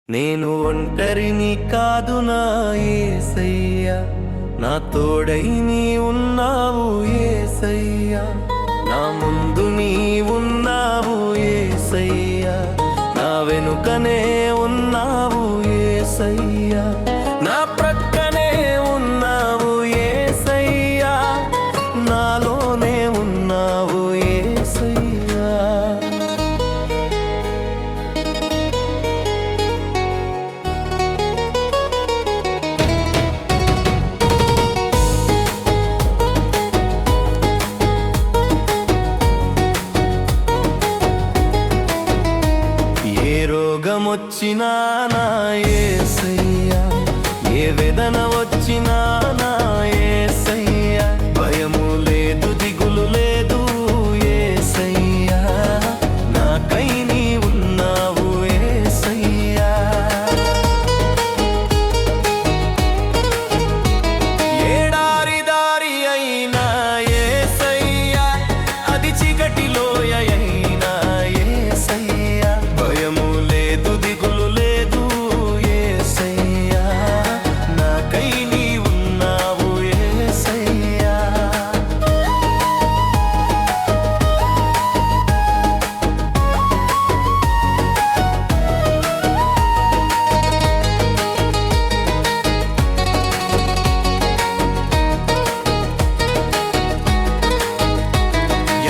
నేను ఒంటరిని కాదు నా యేసయ్యా, నా తోడై నీ ఉన్నావు యేసయ్యా, నా ముందు నీ ఉన్నావు యేసయ్యా, నా వెనుకనే ఉన్నావు యేసయ్యా, నా ప్రక్కనే ఉన్నావు యేసయ్యా, నాలోనే ఉన్నావు యేసయ్యా. ఏ రోగమొచ్చినా నా యేసయ్యా, ఏ వేదన వచ్చినా నా యేసయ్యా, భయము లేదు దిగులు లేదు యేసయ్యా, నాకై నీ ఉన్నావు యేసయ్యా. ఏడారి దారి అయినా యేసయ్యా, అది చీకటి లోయ అయినా యేసయ్యా, భయము లేదు దిగులు లేదు యేసయ్యా, నాకై నీ ఉన్నావు యేసయ్యా.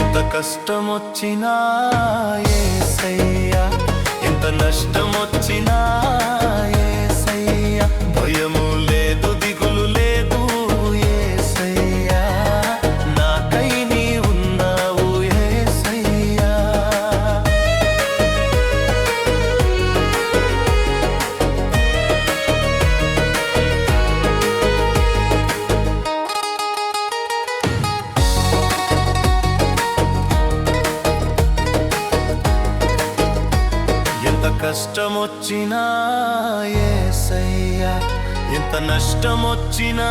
ఎంత కష్టమొచ్చినా యేసయ్యా, ఎంత నష్టమొచ్చినా యేసయ్యా, భయము లేదు దిగులు లేదు యేసయ్యా, నాకై నీ ఉన్నావు యేసయ్యా. ఎంత కష్టమొచ్చినా యేసయ్యా, ఎంత నష్టమొచ్చినా